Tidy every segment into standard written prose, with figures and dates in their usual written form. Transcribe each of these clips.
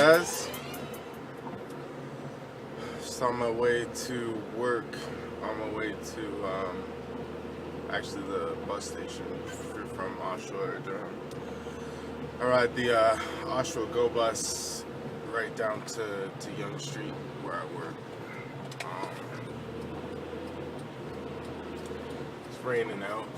guys? Just on my way to work, on my way to actually the bus station if you're from Oshawa or Durham. I ride the Oshawa Go bus right down to Yonge Street where I work. It's raining out.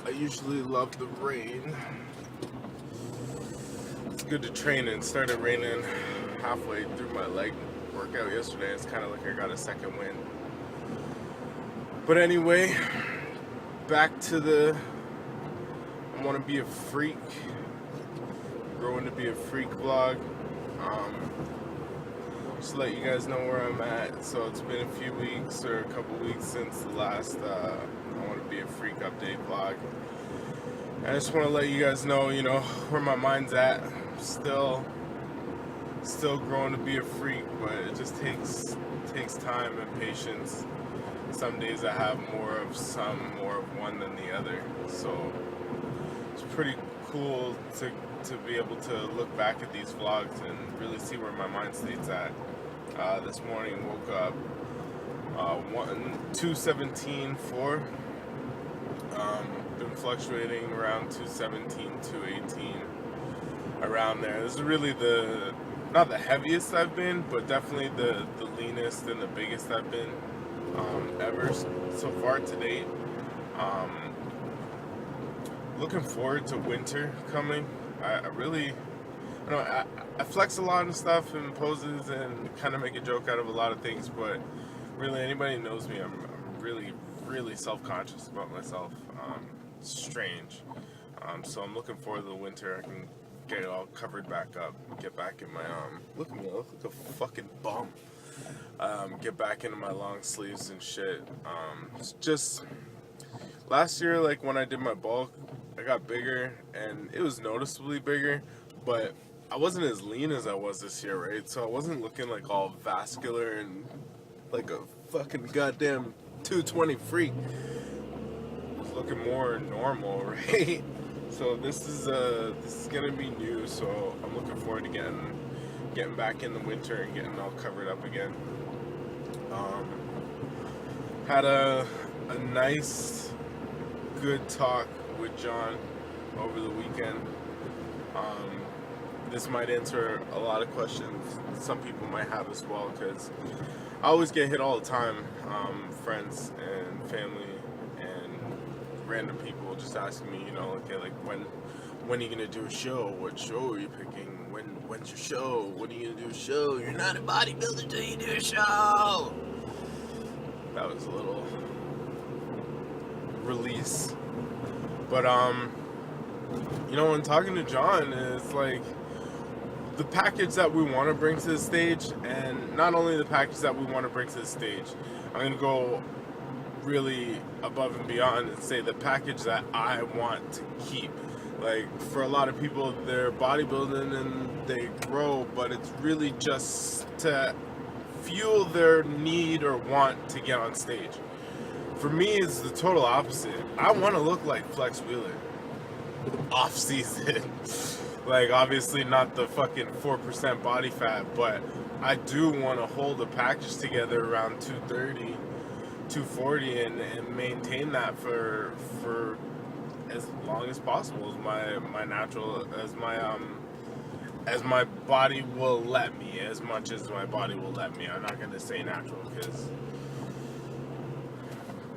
I usually love the rain. It's good to train in. It started raining halfway through my leg workout yesterday. It's kind of like I got a second wind. But anyway, back to the I want to be a freak. Growing to be a freak vlog. Just to let you guys know where I'm at. So it's been a few weeks or a couple weeks since the last I want to be a freak update vlog. I just want to let you guys know, where my mind's at. Still growing to be a freak, but it just takes time and patience. Some days I have more of one than the other. So it's pretty cool to be able to look back at these vlogs and really see where my mind state's at. This morning woke up 217.4. Been fluctuating around 217, 218, around there. This is really not the heaviest I've been, but definitely the leanest and the biggest I've been ever so far to date. Looking forward to winter coming. I really, I flex a lot and stuff and poses and kind of make a joke out of a lot of things, but really anybody who knows me, I'm really self-conscious about myself. It's strange. So I'm looking forward to the winter. I can get it all covered back up, get back in my look at me, I look like a fucking bum. Get back into my long sleeves and shit. It's just last year, like when I did my bulk, I got bigger and it was noticeably bigger, but I wasn't as lean as I was this year, right? So I wasn't looking like all vascular and like a fucking goddamn 220 freak. I was looking more normal, right? So this is gonna be new. So I'm looking forward to getting back in the winter and getting all covered up again. Had a nice, good talk with John over the weekend. This might answer a lot of questions some people might have as well, because I always get hit all the time. Friends and family and random people just asking me, okay, like when are you gonna do a show? What show are you picking? When's your show? When are you gonna do a show? You're not a bodybuilder till you do a show. That was a little release. But when talking to John, it's like the package that we want to bring to the stage, and not only the package that we want to bring to the stage, I'm going to go really above and beyond and say the package that I want to keep. Like, for a lot of people, they're bodybuilding and they grow, but it's really just to fuel their need or want to get on stage. For me, it's the total opposite. I want to look like Flex Wheeler off season. Like, obviously not the fucking 4% body fat, but I do want to hold a package together around 230, 240 and maintain that for as long as possible, as my natural, as my body will let me, as much as my body will let me. I'm not going to say natural because,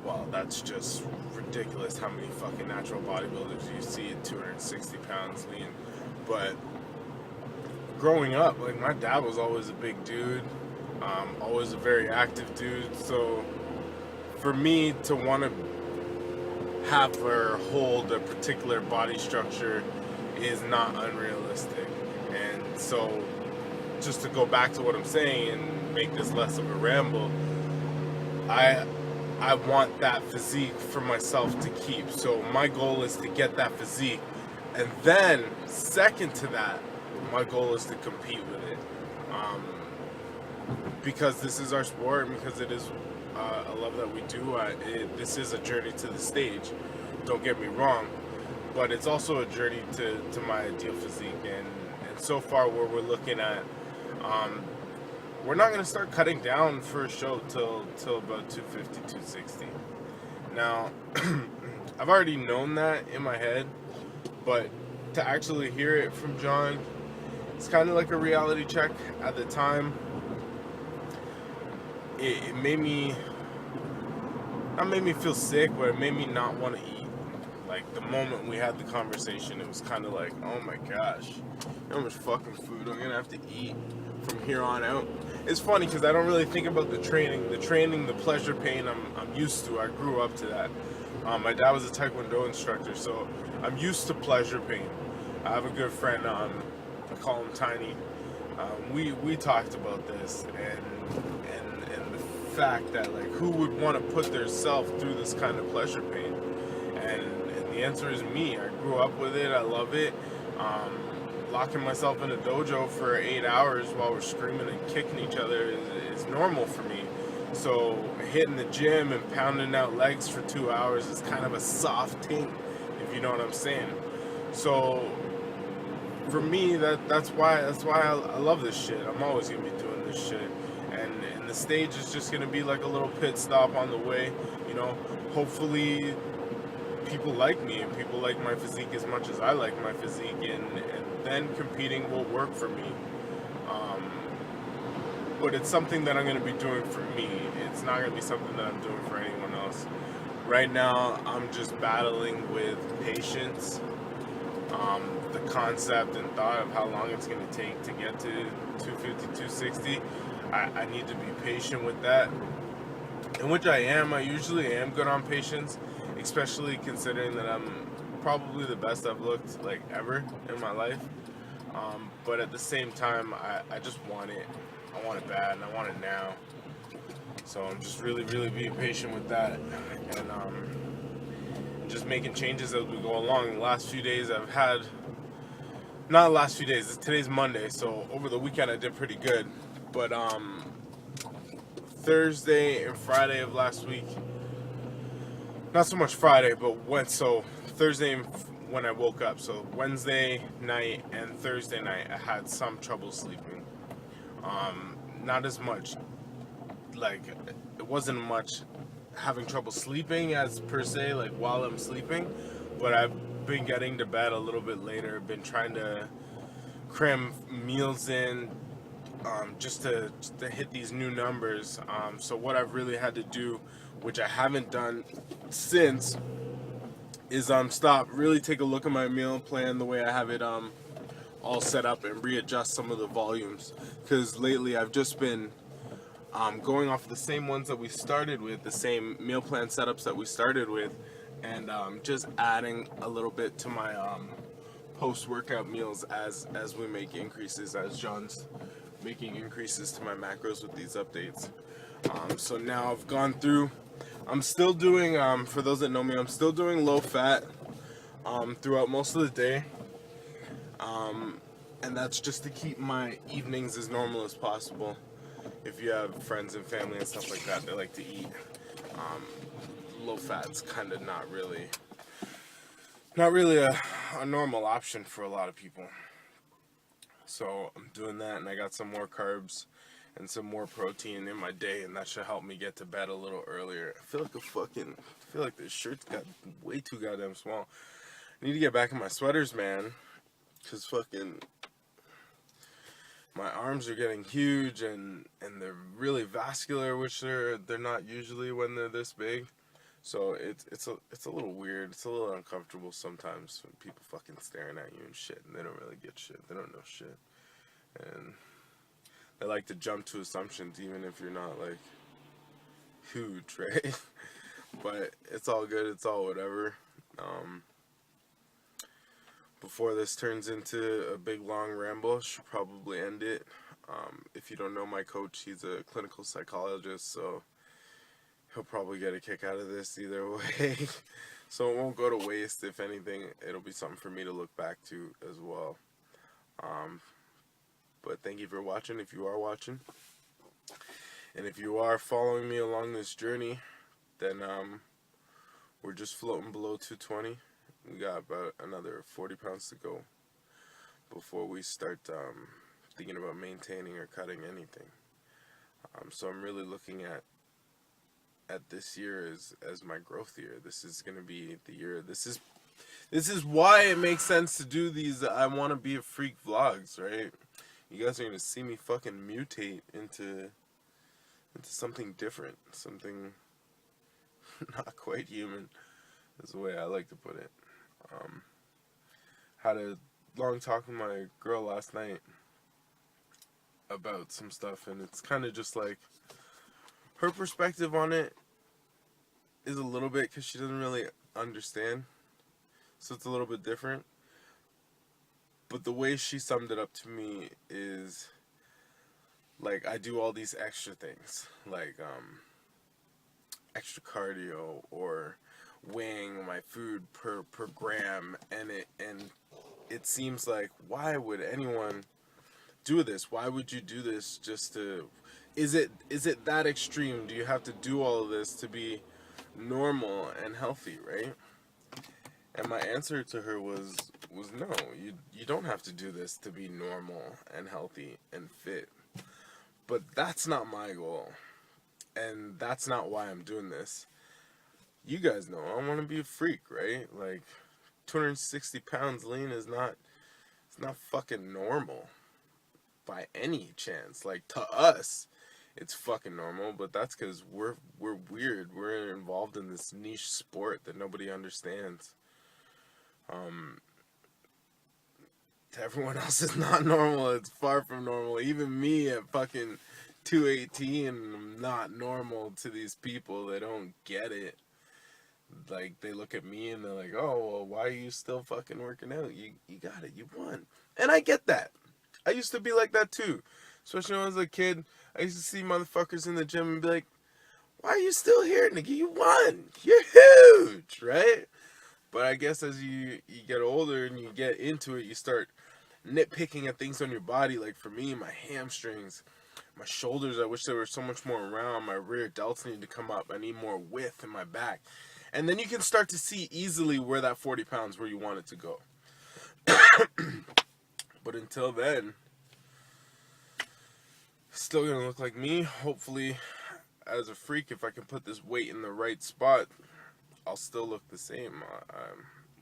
well, that's just ridiculous how many fucking natural bodybuilders you see at 260 pounds lean. But growing up, like, my dad was always a big dude, always a very active dude. So for me to want to have her hold a particular body structure is not unrealistic. And so just to go back to what I'm saying and make this less of a ramble, I want that physique for myself to keep. So my goal is to get that physique. And then, second to that, my goal is to compete with it. Because this is our sport, and because it is a love that we do, this is a journey to the stage. Don't get me wrong. But it's also a journey to my ideal physique. And so far where we're looking at, we're not going to start cutting down for a show till about 250, 260. Now, I've already known that in my head, but to actually hear it from John, it's kind of like a reality check. At the time, it made me, not made me feel sick, but it made me not want to eat. Like, the moment we had the conversation, it was kind of like, oh my gosh, you know how much fucking food I'm going to have to eat from here on out. It's funny because I don't really think about the training, the pleasure pain I'm used to. I grew up to that. My dad was a Taekwondo instructor, so I'm used to pleasure pain. I have a good friend, I call him Tiny. We talked about this and the fact that, like, who would want to put their self through this kind of pleasure pain? And the answer is me. I grew up with it. I love it. Locking myself in a dojo for 8 hours while we're screaming and kicking each other is normal for me. So hitting the gym and pounding out legs for 2 hours is kind of a soft thing, if you know what I'm saying. So for me, that's why I love this shit. I'm always gonna be doing this shit, and the stage is just gonna be like a little pit stop on the way. You know, hopefully people like me and people like my physique as much as I like my physique, and then competing will work for me. But it's something that I'm going to be doing for me. It's not going to be something that I'm doing for anyone else. Right now, I'm just battling with patience, the concept and thought of how long it's going to take to get to 250, 260. I need to be patient with that, in which I am. I usually am good on patience, especially considering that I'm probably the best I've looked like ever in my life. But at the same time, I just want it. I want it bad, and I want it now. So I'm just really being patient with that, and just making changes as we go along. The last few days I've had, not the last few days, today's Monday, so over the weekend I did pretty good. But Thursday and Friday of last week, not so much Friday, but Thursday when I woke up. So Wednesday night and Thursday night I had some trouble sleeping. Not as much, like, it wasn't much having trouble sleeping as per se, like while I'm sleeping, but I've been getting to bed a little bit later, been trying to cram meals in, just to hit these new numbers. So what I've really had to do, which I haven't done since, is really take a look at my meal plan, the way I have it all set up, and readjust some of the volumes, because lately I've just been going off the same ones that we started with, the same meal plan setups that we started with, and just adding a little bit to my post-workout meals as we make increases, as John's making increases to my macros with these updates. So now I've gone through, I'm still doing, for those that know me, I'm still doing low fat throughout most of the day. And that's just to keep my evenings as normal as possible. If you have friends and family and stuff like that, they like to eat. Low fat's kind of not really a normal option for a lot of people. So I'm doing that, and I got some more carbs and some more protein in my day, and that should help me get to bed a little earlier. I feel like this shirt's got way too goddamn small. I need to get back in my sweaters, man, because fucking my arms are getting huge, and they're really vascular, which they're not usually when they're this big. So it's a little weird. It's a little uncomfortable sometimes when people fucking staring at you and shit, and they don't really get shit. They don't know shit, and they like to jump to assumptions even if you're not like huge, right? But it's all good. It's all whatever. Before this turns into a big long ramble, I should probably end it. If you don't know my coach, he's a clinical psychologist, so he'll probably get a kick out of this either way. So it won't go to waste. If anything, it'll be something for me to look back to as well. But thank you for watching, if you are watching. And if you are following me along this journey, then we're just floating below 220. We got about another 40 pounds to go. before we start thinking about maintaining or cutting anything. So I'm really looking at this year as my growth year. This is gonna be the year. This is why it makes sense to do these I want to be a freak vlogs, right? You guys are gonna see me fucking mutate into something different, something not quite human, is the way I like to put it. Had a long talk with my girl last night about some stuff, and it's kind of just like her perspective on it is a little bit, because she doesn't really understand, so it's a little bit different. But the way she summed it up to me is like, I do all these extra things, like extra cardio or weighing my food per gram, and it seems like, why would anyone do this? Why would you do this just to... Is it that extreme? Do you have to do all of this to be normal and healthy, right? And my answer to her was no. You don't have to do this to be normal and healthy and fit. But that's not my goal, and that's not why I'm doing this. You guys know I want to be a freak, right? Like, 260 pounds lean is not... It's not fucking normal by any chance. Like, to us, it's fucking normal, but that's because we're weird. We're involved in this niche sport that nobody understands. To everyone else, it's not normal. It's far from normal. Even me at fucking 218, I'm not normal to these people. They don't get it. Like, they look at me and they're like, oh, well, why are you still fucking working out? You got it. You won. And I get that. I used to be like that too. Especially when I was a kid. I used to see motherfuckers in the gym and be like, why are you still here, nigga? You won. You're huge, right? But I guess as you get older and you get into it, you start nitpicking at things on your body. Like, for me, my hamstrings, my shoulders, I wish there were so much more around. My rear delts need to come up. I need more width in my back. And then you can start to see easily where that 40 pounds, where you want it to go. But until then, still gonna look like me. Hopefully, as a freak, if I can put this weight in the right spot, I'll still look the same.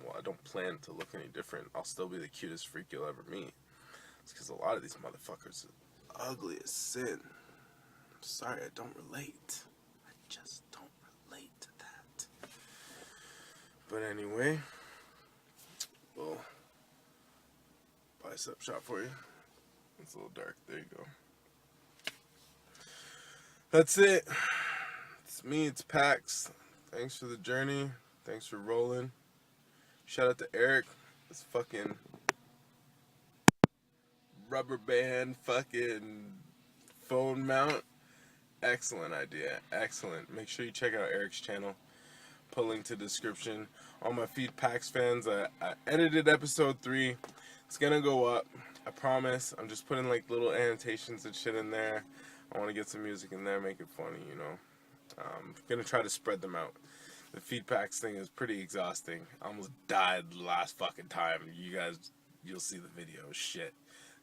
Well, I don't plan to look any different. I'll still be the cutest freak you'll ever meet. It's because a lot of these motherfuckers are ugly as sin. I'm sorry, I don't relate. I just don't relate to that. But anyway, little bicep shot for you. It's a little dark. There you go. That's it. It's me. It's Pax. Thanks for the journey. Thanks for rolling. Shout out to Eric. This fucking rubber band fucking phone mount. Excellent idea. Excellent. Make sure you check out Eric's channel. Put a link to the description. All my FrEAk fans, I edited episode 3. It's gonna go up. I promise. I'm just putting like little annotations and shit in there. I want to get some music in there, make it funny, you know. I'm gonna try to spread them out. The FrEAk thing is pretty exhausting. I almost died the last fucking time. You'll see the video. Shit.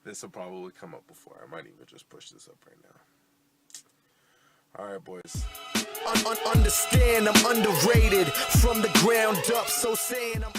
This will probably come up before. I might even just push this up right now. Alright, boys. Understand I'm underrated from the ground up, so saying I'm